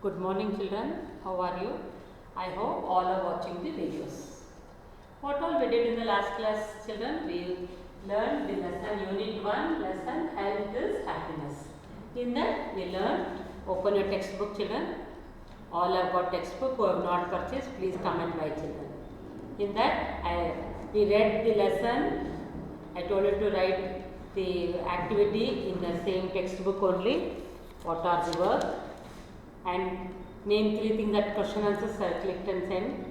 Good morning children, how are you? I hope all are watching the videos. What all we did in the last class children? We learned the lesson unit 1 lesson health is happiness. In that we learned, open your textbook children. All have got textbook, who have not purchased please comment by children. In that we read the lesson. I told you to write the activity in the same textbook only. What are the work? And name 3 things that question answers, click and send.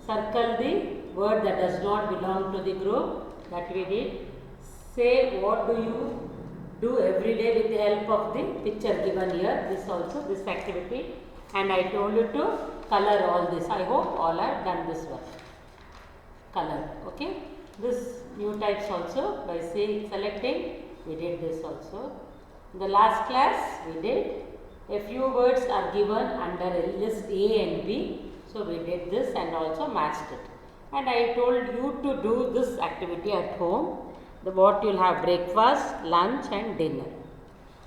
Circle the word that does not belong to the group, that we did. Say what do you do every day with the help of the picture given here, this also, this activity. And I told you to color all this. I hope all have done this work. Color, okay. This new types also by selecting, we did this also. In the last class we did. A few words are given under a list A and B. So we did this and also matched it. And I told you to do this activity at home. What you will have breakfast, lunch and dinner.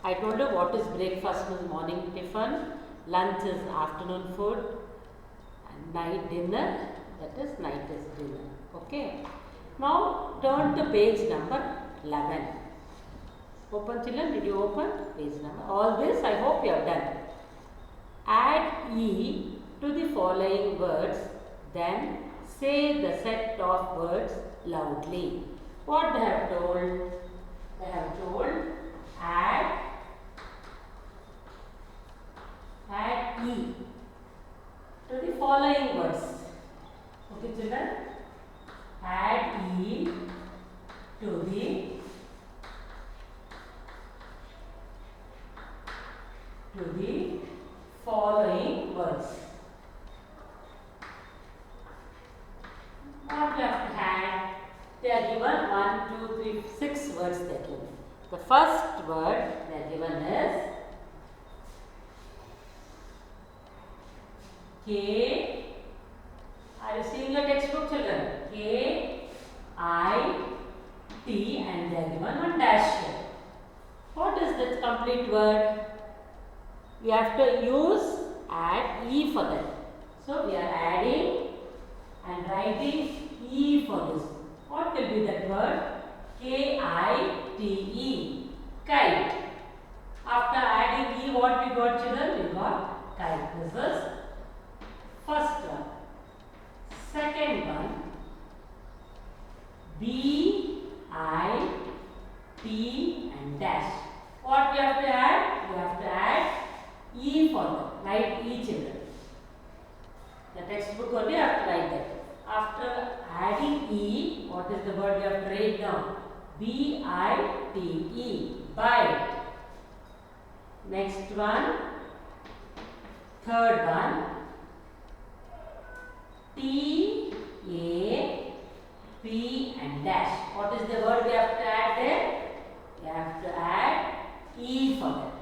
I told you what is breakfast is morning tiffin, lunch is afternoon food, and night dinner, that is night is dinner. Okay. Now turn to page number 11. Open children, did you open? Page number. All this I hope you have done. Add E to the following words, then say the set of words loudly. What they have told? They have told add E to the following words. Okay children? Add E to the following words. What we have to add? They are given 1, 2, 3, 6 words they are given. The first word they are given is K. Are you seeing your textbook children? K, I, T and they are given one dash here. What is that complete word? We have to add E for that. So we are adding and writing E for this. What will be that word? K-I-T-E. Kite. After adding E, what we got children? We got kite. This is first one. Second one. B, I, T and dash. What we have to add? We have to add E for them. Write E children. The textbook only have to write that. After adding E, what is the word we have to write down? B-I-T-E. Bite. Next one. Third one. T-A-P and dash. What is the word we have to add there? We have to add E for that.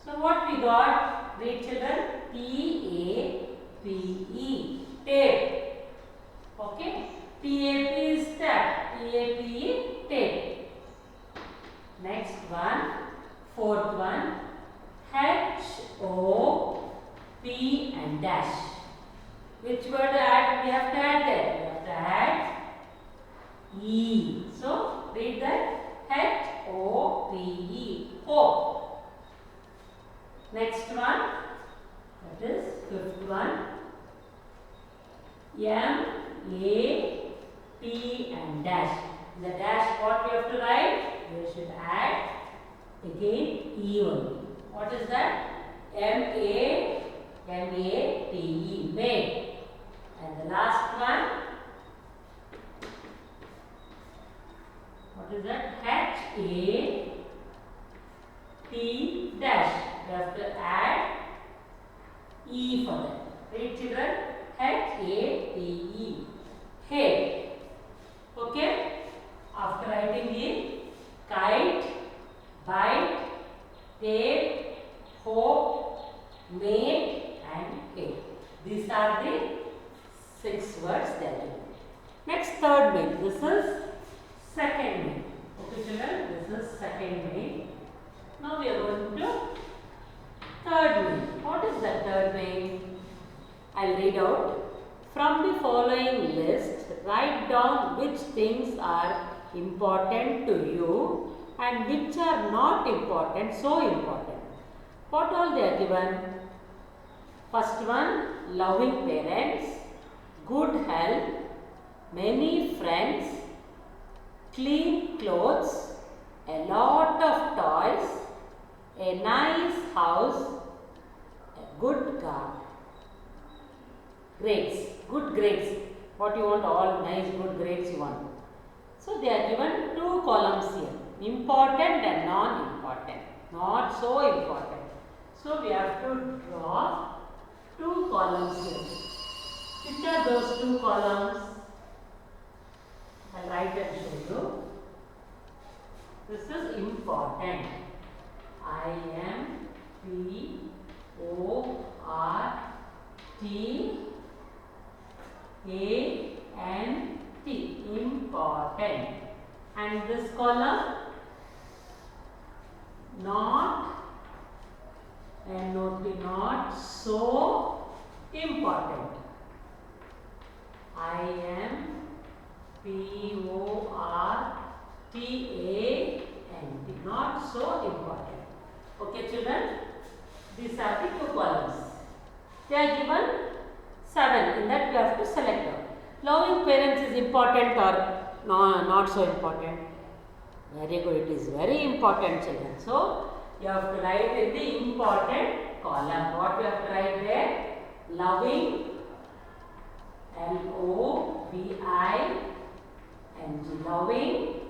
So what we got? Read children. T-A-P-E. Tape. Okay. T-A-P is tap. T-A-P-E. Tape. Next one. Fourth one. H-O-P and dash. Which word add? We have to add there. We have to add E. So read that. H-O-P-E. Hope. Next one, that is fifth one. M-A-P and dash. The dash what we have to write? We should add again E only. What is that? M-A-T-E. Made. And the last one, what is that? H-A-T dash. We have to add E for that. Read children. H-A-T-E. Head. Okay. After writing E, kite, bite, tape, hope, mate and head. These are the 6 words there. Next third main. This is second main. Okay children. This is second main. Now we are going to third main. What is the third your name. I'll read out. From the following list, write down which things are important to you and which are not important, so important. What all they are given? First one, loving parents, good health, many friends, clean clothes, a lot of toys, a nice house, a good car. Grades, good grades. What you want? All nice, good grades you want. So they are given two columns here, important and non-important, not so important. So we have to draw two columns here. Which are those two columns? I'll write and show you. This is important. I-M-P-O-R-T-A-N-T, important. And this column, not, N-O-T, not so important. I-M-P-O-R-T-A-N-T, not so important. Okay children, these are the two columns. They are given 7. In that we have to select them. Loving parents is important or not so important? Very good, it is very important children. So you have to write in the important column. What you have to write there? Loving, L-O-V-I-N-G, loving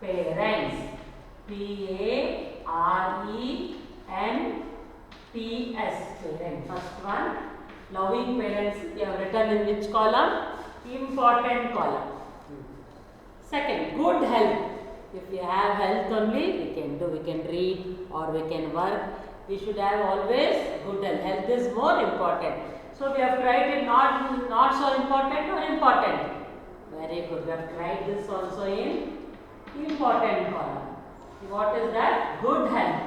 parents, P-A-R-E-N-T-S, parents. First one, loving parents, you have written in which column? Important column. Second, good health. If we have health only, we can read or we can work. We should have always good health. Health is more important. So we have to write it not so important or important. Very good. We have to write this also in important column. What is that? Good health.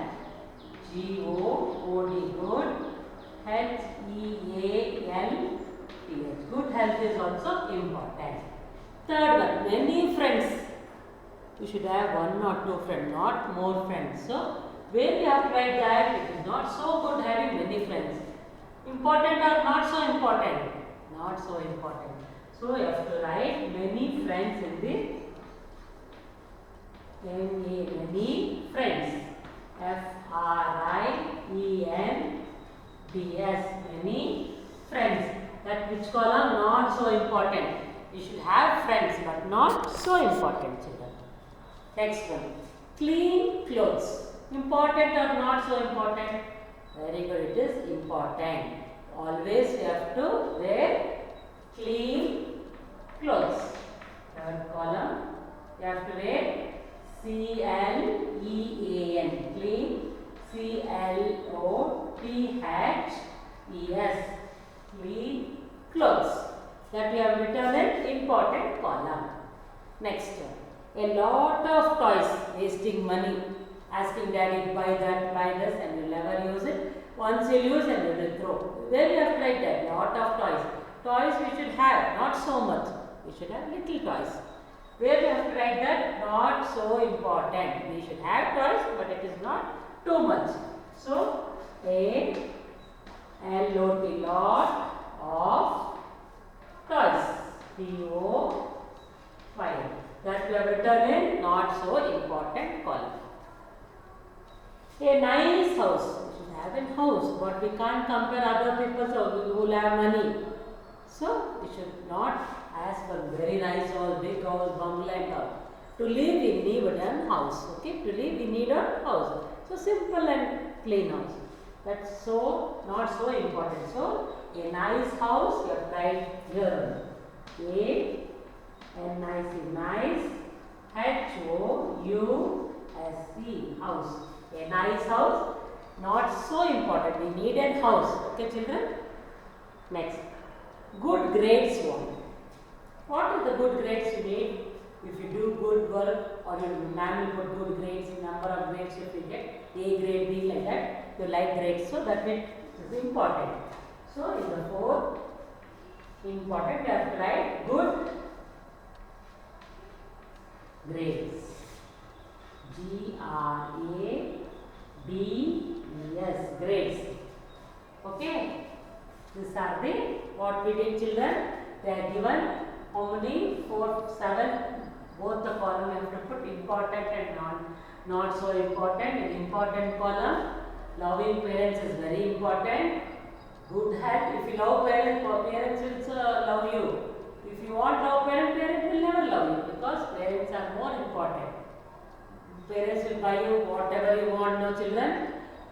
G-O-O-D, good. H-E-A-L-T-H. Good health is also important. Third one, many friends. You should have one or two friends, not more friends. So where we have to write that? It is not so good having many friends. Important or not so important? Not so important. So you have to write many friends in the many friends. F-R-I-E-N-D-S, many friends. That which column? Not so important. You should have friends but not so important children. Next one, clean clothes. Important or not so important? Very good, it is important. Always we have to wear clean clothes. Third column, you have to wear C-L-E-A-N, clean, C-L-O-T-H-E-S, clean clothes. That we have written in important column. Next one. A lot of toys, wasting money, asking daddy buy that, buy this, and you never use it. Once you use and you will throw. Where you have to write that? Lot of toys. Toys we should have, not so much. We should have little toys. Where you have to write that? Not so important. We should have toys, but it is not too much. So, A-L-O-T, lot of toys. T-O-Y. That we have written in not so important column. A nice house. We should have a house, but we can't compare other people who will have money. So we should not ask for very nice house, big house, bungalow and all. To live we need a house. Okay, to live we need a house. So simple and plain house. That's so not so important. So a nice house, you have to write here. Nice, H-O-U-S-E, house. A nice house, not so important. We need a house. Okay, children? Next, good grades one. What are the good grades you need? If you do good work or your ma'am will put good grades, number of grades if you get A grade, B like that, you like grades. So that means This is important. So in the fourth important we have to write good grades. G-R-A-D-E-S, grades. Okay. These are the what we did, children. They are given how many? 4, 7. Both the column you have to put important and not so important. In important column, loving parents is very important. Good health. If you love parents, parents will love you. If you want love parents, parents will never love you because parents are more important. Parents will buy you whatever you want, no children.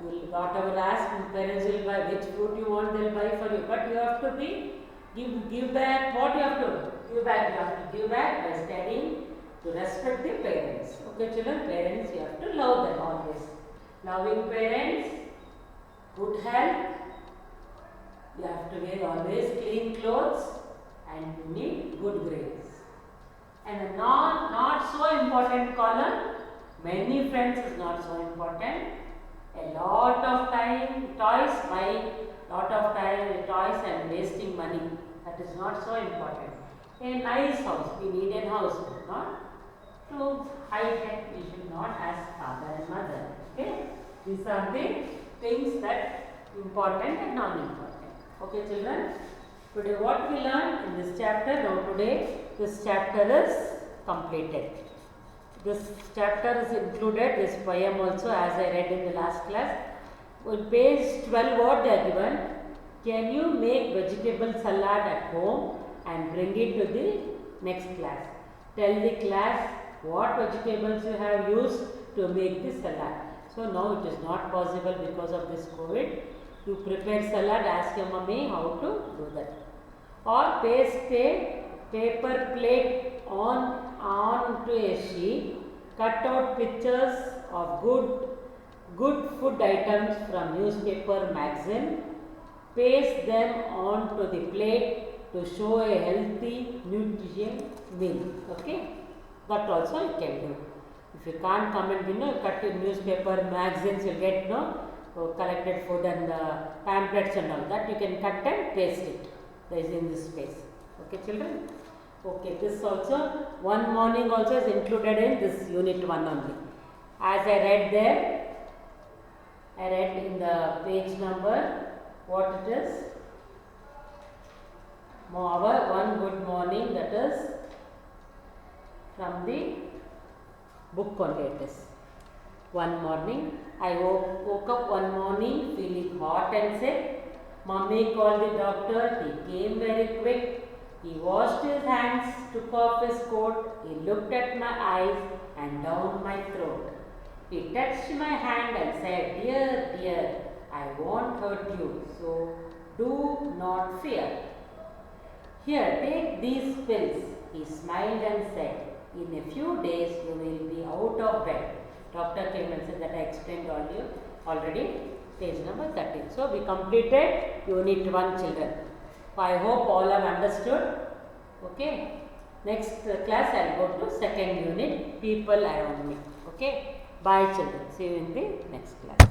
You will whatever ask, parents will buy which fruit you want, they will buy for you. But you have to give back. What you have to give back? You have to give back by studying, to respect the parents. Okay, children. Parents, you have to love them always. Loving parents, good health. You have to wear always clean clothes, and you need good grades. And the not so important column. Many friends is not so important. A lot of time, toys, buy lot of time, toys and wasting money. That is not so important. A nice house, we need a house, not to high tech. We should not ask father and mother. Okay, these are the things that important and non-important. Okay, children. Today what we learned in this chapter. Now today this chapter is completed. This chapter is included, this poem also, as I read in the last class. On page 12 what they are given, can you make vegetable salad at home and bring it to the next class? Tell the class what vegetables you have used to make the salad. So now it is not possible because of this COVID. You prepare salad, ask your mummy how to do that. Or paste a paper plate onto a sheet, cut out pictures of good food items from newspaper, magazine, paste them onto the plate to show a healthy, nutritious meal. Okay, that also you can do. If you can't come and cut in newspaper, magazines, you get collected food and pamphlets and all that. You can cut and paste it. That is in this space. Okay, children. Okay, this also, one morning also is included in this unit 1 only. As I read there, I read in the page number what it is. Our one good morning, that is from the book only it is. One morning, I woke up one morning feeling hot and sick. Mummy called the doctor, he came very quick. He washed his hands, took off his coat, he looked at my eyes and down my throat. He touched my hand and said, "Dear, dear, I won't hurt you, so do not fear. Here, take these pills." He smiled and said, "In a few days you will be out of bed." Doctor came and said that I explained already, page number 13. So, we completed unit 1, children. I hope all have understood. Okay. Next class I will go to second unit, people around me. Okay. Bye, children. See you in the next class.